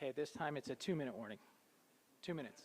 Okay, this time it's a 2-minute warning. 2 minutes.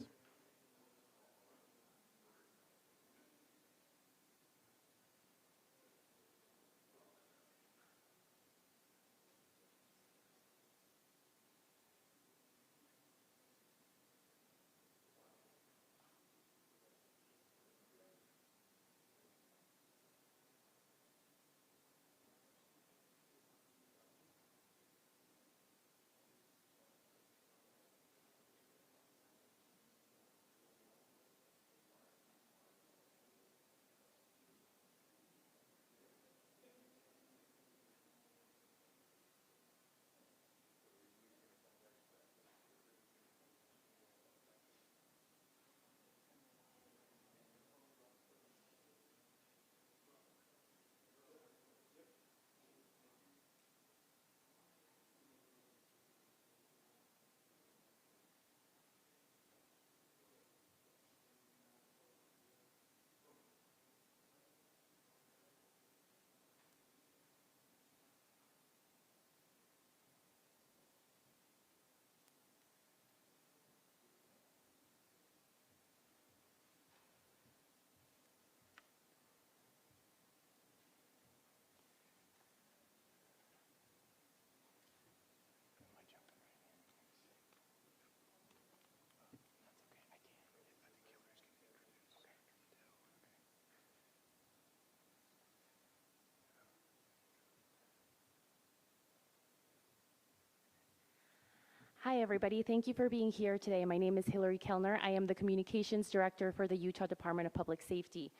Hi, everybody. Thank you for being here today. My name is Hillary Kellner. I am the Communications Director for the Utah Department of Public Safety.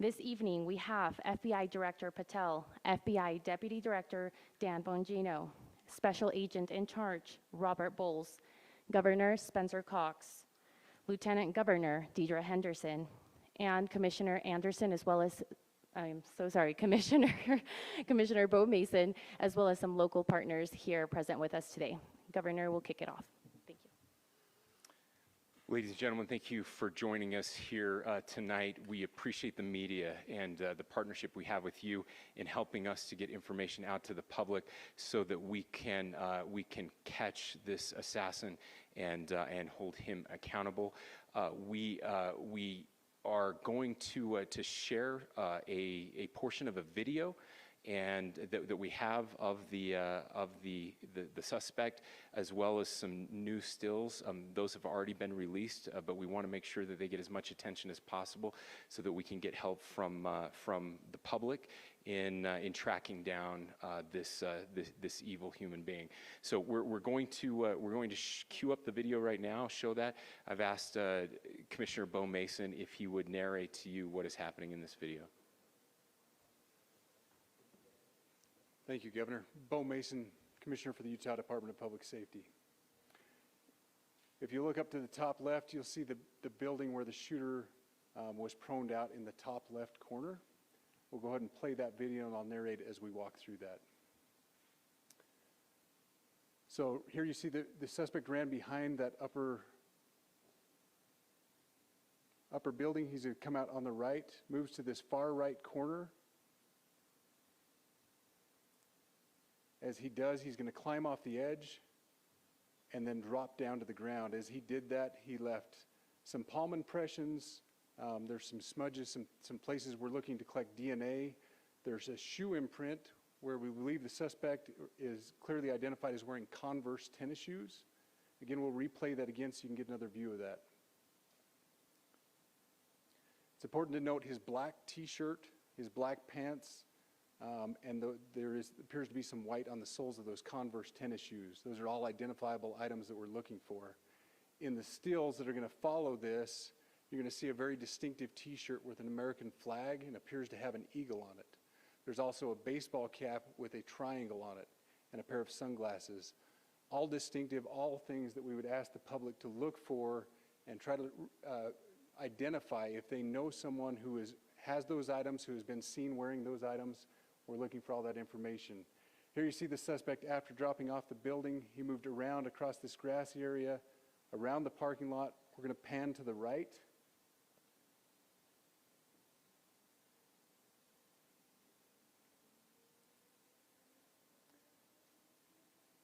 This evening, we have FBI Director Patel, FBI Deputy Director Dan Bongino, Special Agent in Charge Robert Bowles, Governor Spencer Cox, Lieutenant Governor Deidre Henderson, and Commissioner Anderson, as well as Commissioner Bo Mason, as well as some local partners here present with us today. Governor will kick it off. Thank you. Ladies and gentlemen, thank you for joining us here tonight. We appreciate the media and the partnership we have with you in helping us to get information out to the public so that we can catch this assassin and hold him accountable. We are going to share a portion of a video and that we have of the suspect, as well as some new stills. Those have already been released, but we want to make sure that they get as much attention as possible so that we can get help from the public in tracking down this evil human being. So we're going to cue up the video right now. Show that. I've asked Commissioner Bo Mason if he would narrate to you what is happening in this video. Thank you, Governor. Bo Mason, Commissioner for the Utah Department of Public Safety. If you look up to the top left, you'll see the building where the shooter was proned out in the top left corner. We'll go ahead and play that video and I'll narrate as we walk through that. So here you see the suspect ran behind that upper building. He's going to come out on the right, moves to this far right corner. As he does, he's going to climb off the edge and then drop down to the ground. As he did that, he left some palm impressions. There's some smudges, some places we're looking to collect DNA. There's a shoe imprint where we believe the suspect is clearly identified as wearing Converse tennis shoes. Again, we'll replay that again so you can get another view of that. It's important to note his black t-shirt, his black pants, and there appears to be some white on the soles of those Converse tennis shoes. Those are all identifiable items that we're looking for. In the stills that are going to follow this, you're going to see a very distinctive t-shirt with an American flag and appears to have an eagle on it. There's also a baseball cap with a triangle on it and a pair of sunglasses. All distinctive, all things that we would ask the public to look for and try to identify if they know someone who has those items, who has been seen wearing those items. We're looking for all that information. Here you see the suspect after dropping off the building. He moved around across this grassy area, around the parking lot. We're going to pan to the right.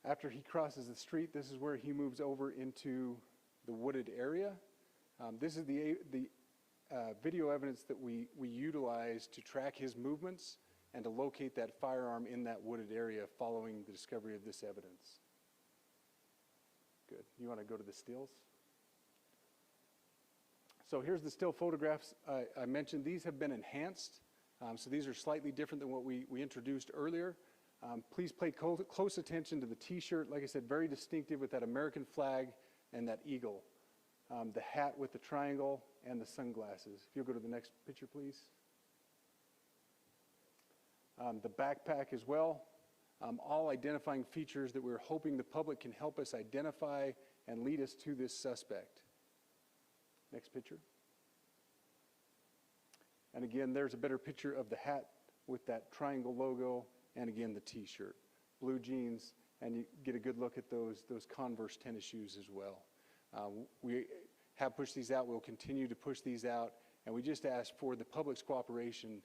After he crosses the street, this is where he moves over into the wooded area. This is the video evidence that we utilize to track his movements and to locate that firearm in that wooded area following the discovery of this evidence. Good. You want to go to the stills? So here's the still photographs I mentioned. These have been enhanced, so these are slightly different than what we introduced earlier. Please pay close attention to the T-shirt. Like I said, very distinctive with that American flag and that eagle. The hat with the triangle and the sunglasses. If you'll go to the next picture, please. The backpack as well. All identifying features that we're hoping the public can help us identify and lead us to this suspect. Next picture. And again, there's a better picture of the hat with that triangle logo, and again, the T-shirt. Blue jeans, and you get a good look at those Converse tennis shoes as well. We have pushed these out. We'll continue to push these out, and we just ask for the public's cooperation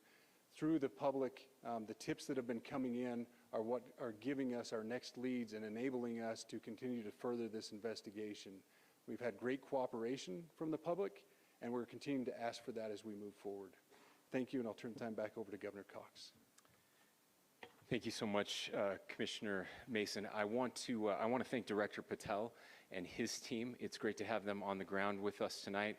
through the public. The tips that have been coming in are what are giving us our next leads and enabling us to continue to further this investigation. We've had great cooperation from the public, and we're continuing to ask for that as we move forward. Thank you, and I'll turn the time back over to Governor Cox. Thank you so much, Commissioner Mason. I want to thank Director Patel and his team. It's great to have them on the ground with us tonight.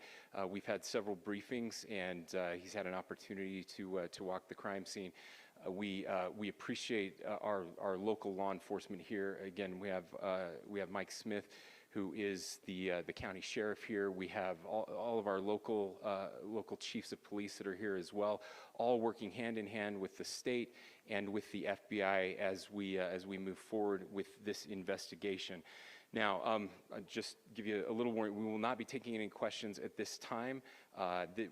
We've had several briefings, and he's had an opportunity to walk the crime scene. We appreciate our local law enforcement here. Again, we have Mike Smith, who is the county sheriff here. We have all of our local chiefs of police that are here as well, all working hand in hand with the state and with the FBI as we move forward with this investigation. Now, I'll just give you a little warning. We will not be taking any questions at this time.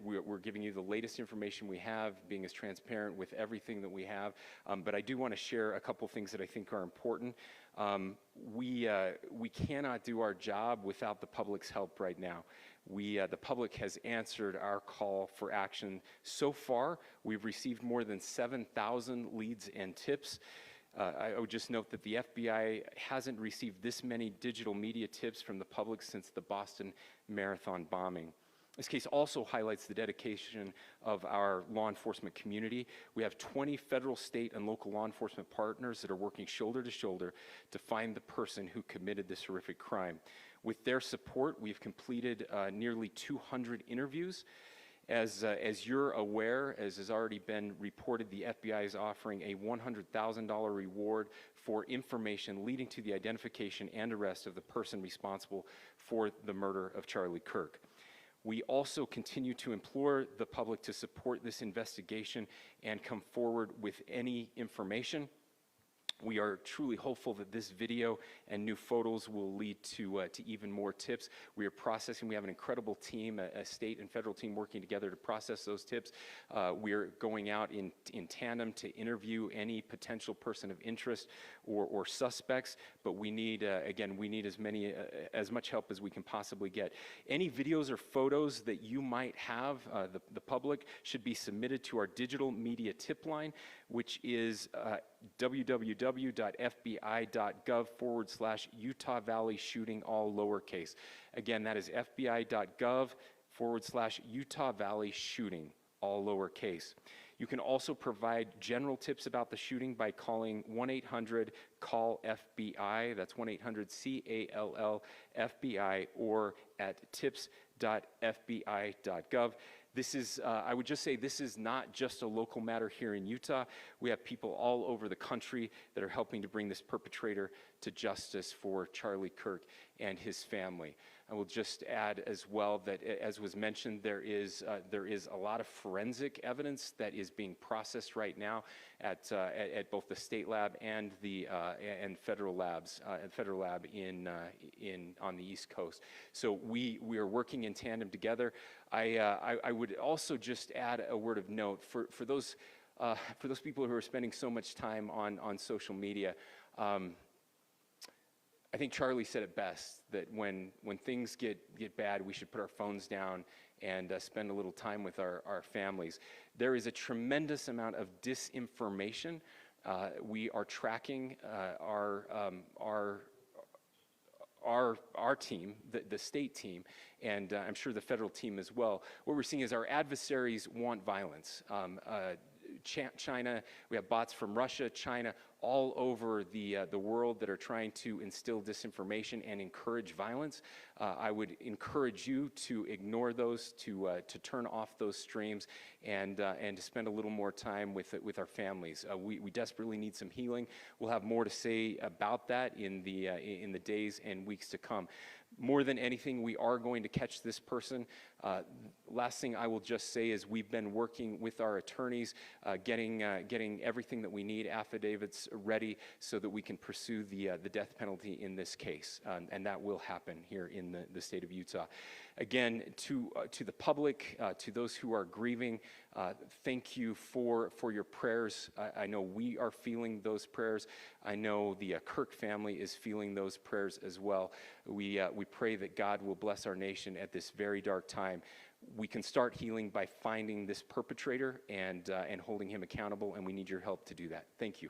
We're giving you the latest information we have, being as transparent with everything that we have. But I do want to share a couple things that I think are important. We cannot do our job without the public's help right now. The public has answered our call for action. So far, we've received more than 7,000 leads and tips. I would just note that the FBI hasn't received this many digital media tips from the public since the Boston Marathon bombing. This case also highlights the dedication of our law enforcement community. We have 20 federal, state, and local law enforcement partners that are working shoulder to shoulder to find the person who committed this horrific crime. With their support, we've completed nearly 200 interviews. As you're aware, as has already been reported, the FBI is offering a $100,000 reward for information leading to the identification and arrest of the person responsible for the murder of Charlie Kirk. We also continue to implore the public to support this investigation and come forward with any information. We are truly hopeful that this video and new photos will lead to even more tips. We are processing. We have an incredible team, a state and federal team working together to process those tips. We are going out in tandem to interview any potential person of interest or suspects. But we need, again, we need as much help as we can possibly get. Any videos or photos that you might have, the public, should be submitted to our digital media tip line, which is www.fbi.gov/Utah Valley shooting, all lowercase. Again, that is fbi.gov/Utah Valley shooting, all lowercase. You can also provide general tips about the shooting by calling 1-800-CALL-FBI. That's 1-800-CALL-FBI, or at tips.fbi.gov. This is, I would just say, this is not just a local matter here in Utah. We have people all over the country that are helping to bring this perpetrator to justice for Charlie Kirk and his family. I will just add as well that, as was mentioned, there is a lot of forensic evidence that is being processed right now at both the state lab and the federal labs, federal lab on the East Coast. So we are working in tandem together. I would also just add a word of note for those people who are spending so much time on social media. I think Charlie said it best, that when things get bad, we should put our phones down and spend a little time with our families. There is a tremendous amount of disinformation We are tracking our team, the state team, and I'm sure the federal team as well. What we're seeing is our adversaries want violence. China, we have bots from Russia, China, all over the world that are trying to instill disinformation and encourage violence. I would encourage you to ignore those, to turn off those streams, and to spend a little more time with our families. We desperately need some healing. We'll have more to say about that in the days and weeks to come. More than anything, we are going to catch this person. Last thing I will just say is we've been working with our attorneys, getting everything that we need, affidavits ready, so that we can pursue the death penalty in this case, and that will happen here in the state of Utah. Again, to the public, to those who are grieving, thank you for your prayers. I know we are feeling those prayers. I know the Kirk family is feeling those prayers as well. We pray that God will bless our nation at this very dark time. We can start healing by finding this perpetrator and holding him accountable, and we need your help to do that. Thank you.